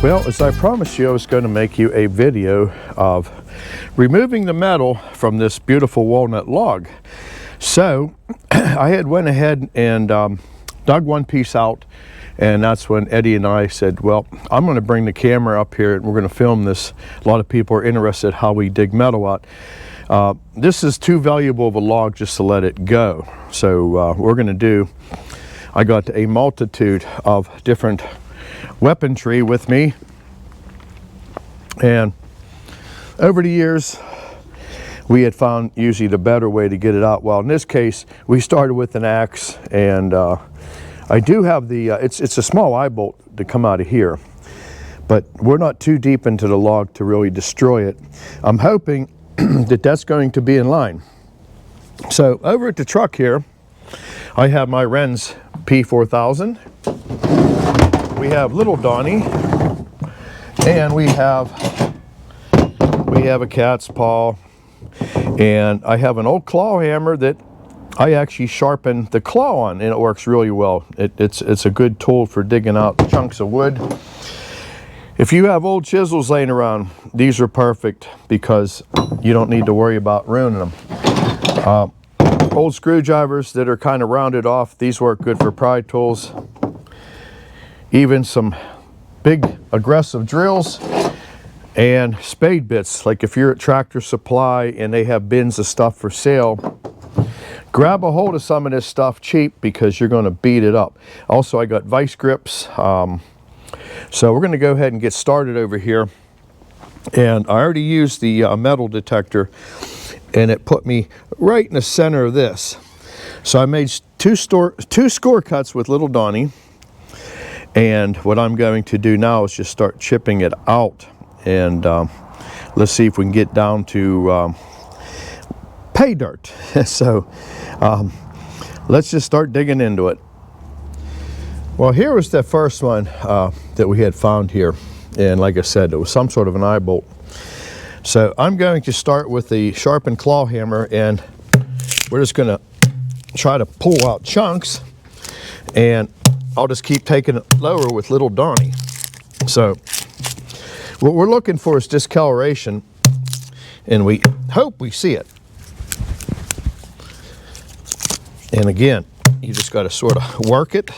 Well, as I promised you, I was going to make you a video of removing the metal from this beautiful walnut log. So I had went ahead and dug one piece out, and that's when Eddie and I said, well, I'm going to bring the camera up here and we're going to film this. A lot of people are interested how we dig metal out. This is too valuable of a log just to let it go. So we're going to do, I got a multitude of different weaponry with me, and over the years we had found usually the better way to get it out. Well, in this case we started with an axe, and I do have the it's a small eye bolt to come out of here, but we're not too deep into the log to really destroy it. I'm hoping that that's going to be in line. So over at the truck here I have my Wren's P4000. We have little Donnie, and we have a cat's paw, and I have an old claw hammer that I actually sharpen the claw on, and it works really well. It's a good tool for digging out chunks of wood. If you have old chisels laying around, these are perfect because you don't need to worry about ruining them. Old screwdrivers that are kind of rounded off, these work good for pry tools. Even some big aggressive drills and spade bits. Like if you're at Tractor Supply and they have bins of stuff for sale, grab a hold of some of this stuff cheap because you're going to beat it up. Also, I got vice grips. So we're going to go ahead and get started over here. And I already used the metal detector, and it put me right in the center of this. So I made two score cuts with little Donnie. And what I'm going to do now is just start chipping it out, and let's see if we can get down to pay dirt. So let's just start digging into it. Well, here was the first one that we had found here, and like I said, it was some sort of an eye bolt. So I'm going to start with the sharpened claw hammer, and we're just going to try to pull out chunks, and I'll just keep taking it lower with little Donnie. So what we're looking for is discoloration, and we hope we see it. And again, you just got to sort of work it.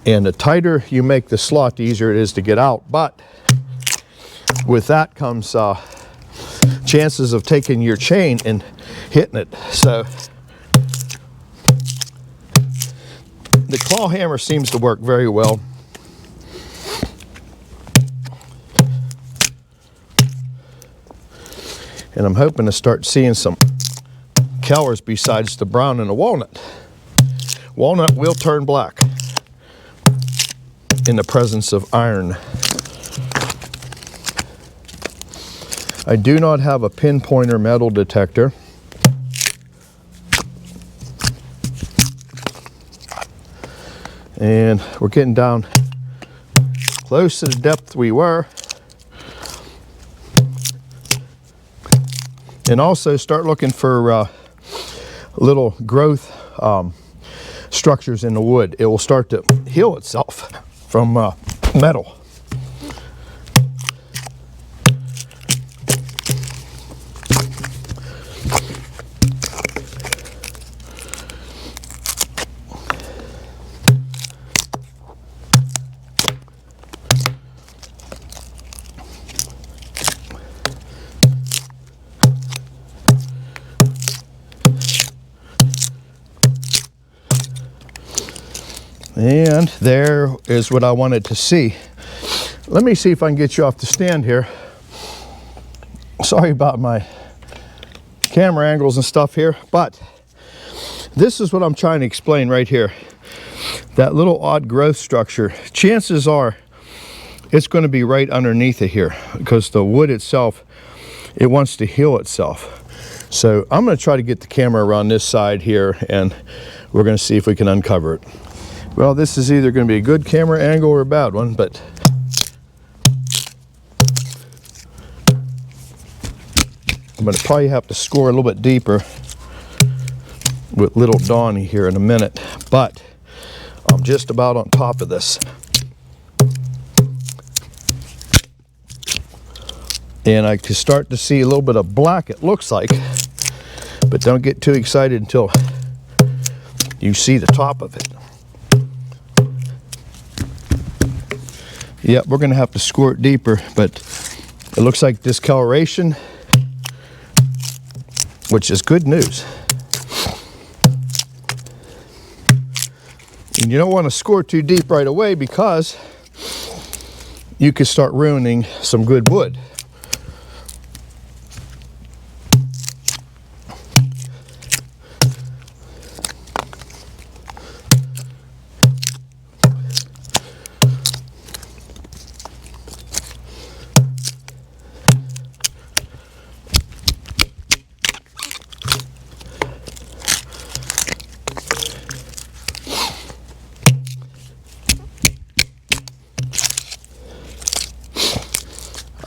And the tighter you make the slot, the easier it is to get out. But with that comes chances of taking your chain and hitting it. So the claw hammer seems to work very well. And I'm hoping to start seeing some colors besides the brown and the walnut. Walnut will turn black in the presence of iron. I do not have a pinpointer metal detector. And we're getting down close to the depth we were. And also start looking for little growth structures in the wood. It will start to heal itself from metal. And there is what I wanted to see. Let me see if I can get you off the stand here. Sorry about my camera angles and stuff here, but this is what I'm trying to explain right here. That little odd growth structure, chances are it's going to be right underneath it here, because the wood itself, it wants to heal itself. So I'm going to try to get the camera around this side here, and we're going to see if we can uncover it. Well, this is either going to be a good camera angle or a bad one, but I'm going to probably have to score a little bit deeper with little Donnie here in a minute. But I'm just about on top of this. And I can start to see a little bit of black, it looks like, but don't get too excited until you see the top of it. Yep, we're going to have to squirt deeper, but it looks like discoloration, which is good news. And you don't want to squirt too deep right away because you could start ruining some good wood.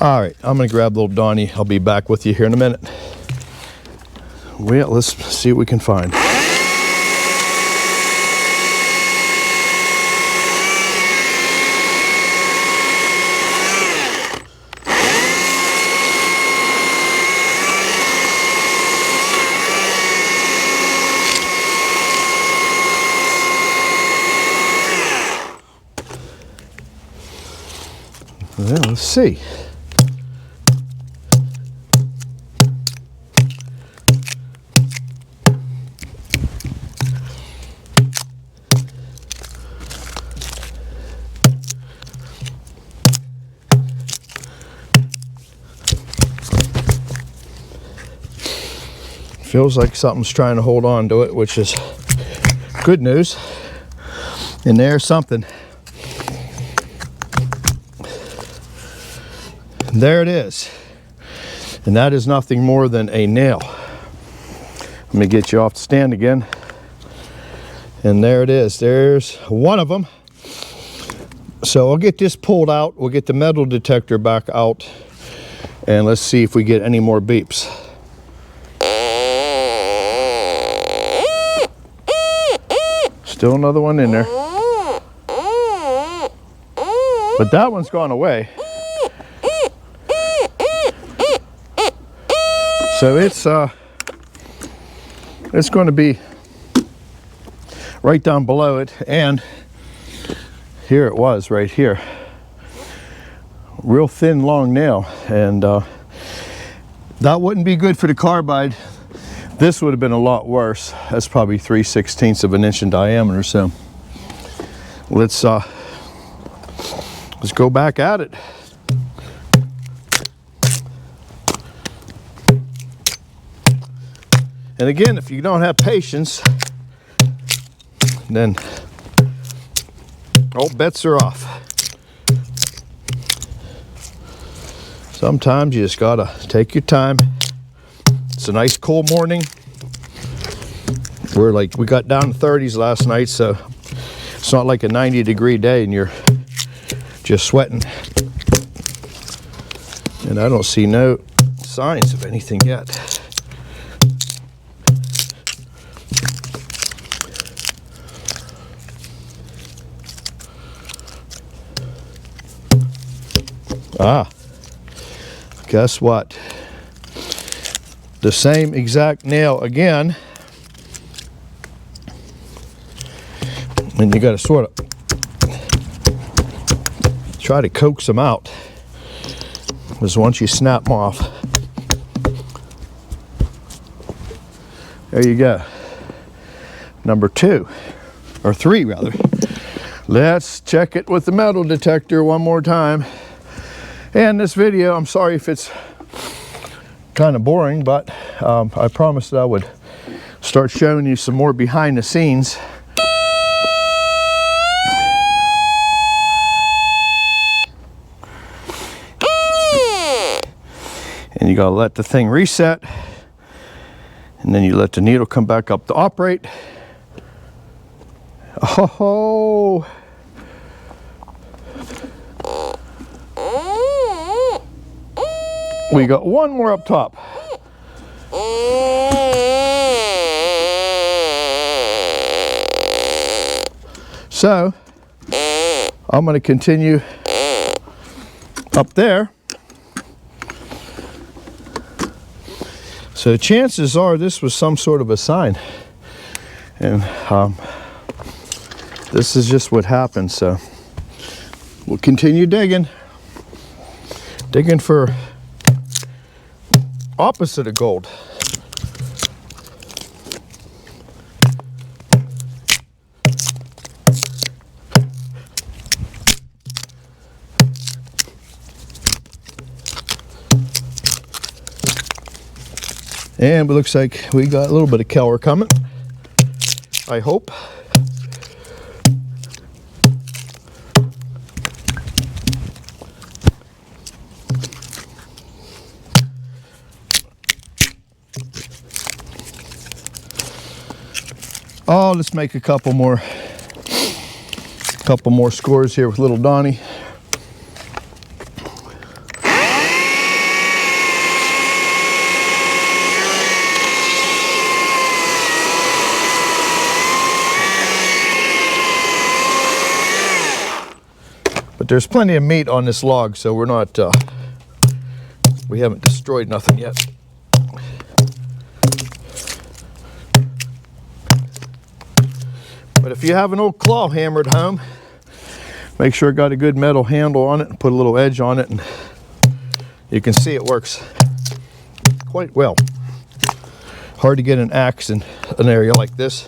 All right, I'm gonna grab little Donnie. I'll be back with you here in a minute. Well, let's see what we can find. Well, let's see. Feels like something's trying to hold on to it, which is good news. And there's something. There it is. And that is nothing more than a nail. Let me get you off the stand again. And there it is. There's one of them. So I'll get this pulled out. We'll get the metal detector back out. And let's see if we get any more beeps. Still another one in there. But that one's gone away. So it's going to be right down below it, and here it was right here. Real thin, long nail, and that wouldn't be good for the carbide. This would have been a lot worse. That's probably 3/16 of an inch in diameter. So let's go back at it. And again, if you don't have patience, then all bets are off. Sometimes you just gotta take your time. It's a nice cold morning. We got down to 30s last night, so it's not like a 90-degree day and you're just sweating. And I don't see no signs of anything yet. Ah, guess what? The same exact nail again. And you got to sort of try to coax them out, because once you snap them off, there you go. Number 2, or 3 rather. Let's check it with the metal detector one more time. And this video, I'm sorry if it's kind of boring, but I promised that I would start showing you some more behind the scenes. And you gotta let the thing reset, and then you let the needle come back up to operate. Oh, we got one more up top. So I'm going to continue up there. So chances are this was some sort of a sign, and this is just what happened. So we'll continue digging for opposite of gold. And it looks like we got a little bit of Keller coming, I hope. Oh, let's make a couple more scores here with little Donnie. But there's plenty of meat on this log, so we're not, we haven't destroyed nothing yet. But if you have an old claw hammer at home, make sure it got a good metal handle on it and put a little edge on it, and you can see it works quite well. Hard to get an axe in an area like this.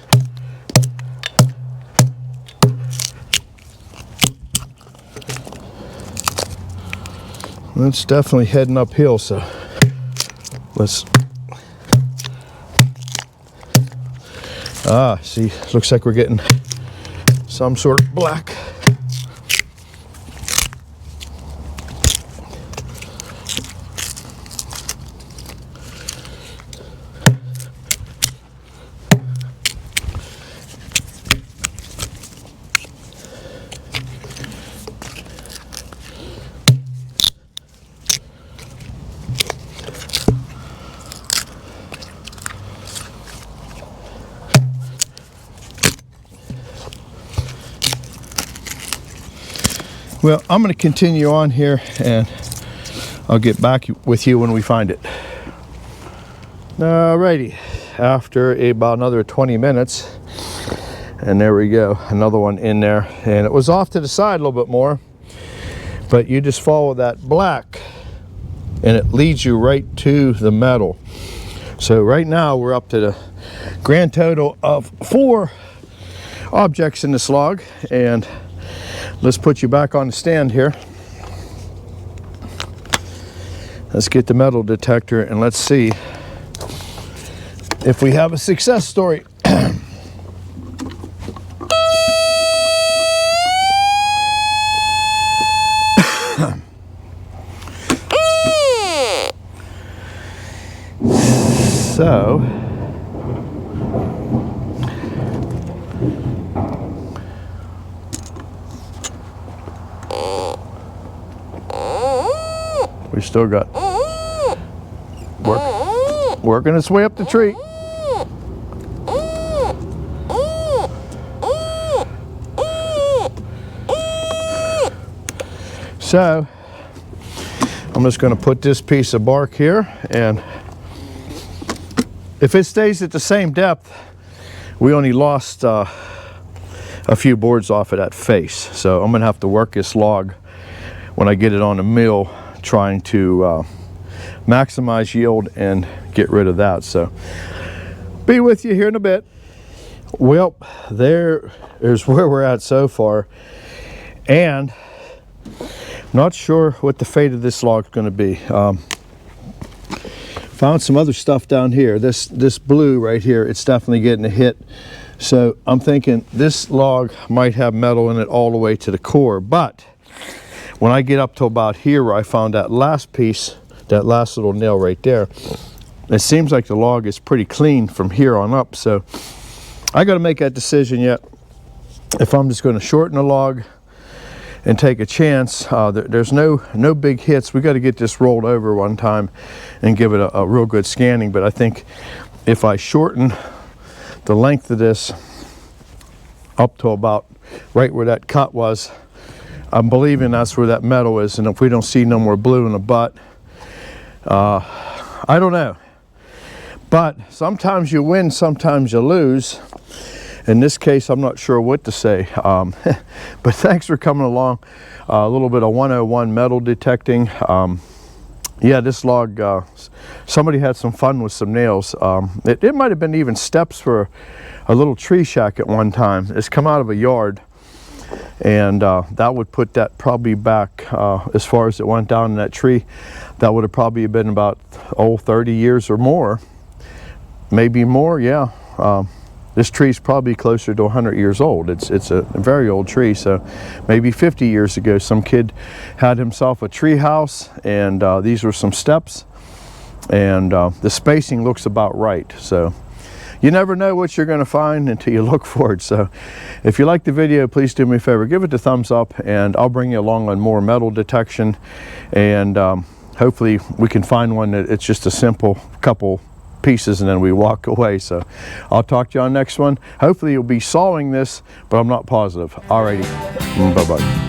It's definitely heading uphill, so let's... see, looks like we're getting some sort of black. Well, I'm going to continue on here, and I'll get back with you when we find it. Alrighty, after about another 20 minutes, and there we go, another one in there, and it was off to the side a little bit more, but you just follow that black and it leads you right to the metal. So right now we're up to the grand total of 4 objects in this log, and let's put you back on the stand here. Let's get the metal detector and let's see if we have a success story. So we still got working its way up the tree. So I'm just going to put this piece of bark here, and if it stays at the same depth, we only lost a few boards off of that face. So I'm going to have to work this log when I get it on the mill, trying to maximize yield and get rid of that. So be with you here in a bit. Well, there's where we're at so far, and not sure what the fate of this log is going to be. Found some other stuff down here. This blue right here, it's definitely getting a hit. So I'm thinking this log might have metal in it all the way to the core. But when I get up to about here where I found that last piece, that last little nail right there, it seems like the log is pretty clean from here on up. So I got to make that decision yet, if I'm just going to shorten the log and take a chance. There's no big hits. We got to get this rolled over one time and give it a real good scanning. But I think if I shorten the length of this up to about right where that cut was. I'm believing that's where that metal is, and if we don't see no more blue in the butt, I don't know. But sometimes you win, sometimes you lose. In this case, I'm not sure what to say. But thanks for coming along. A little bit of 101 metal detecting. Yeah, this log, somebody had some fun with some nails. It might have been even steps for a little tree shack at one time. It's come out of a yard, and that would put that probably back as far as it went down in that tree. That would have probably been about 30 years or more, maybe more. Yeah, this tree is probably closer to 100 years old. It's a very old tree, so maybe 50 years ago some kid had himself a tree house, and these were some steps, and the spacing looks about right. So you never know what you're going to find until you look for it. So if you like the video, please do me a favor, give it a thumbs up, and I'll bring you along on more metal detection, and hopefully we can find one that it's just a simple couple pieces and then we walk away. So I'll talk to you on the next one. Hopefully you'll be sawing this, but I'm not positive. Alrighty, bye-bye.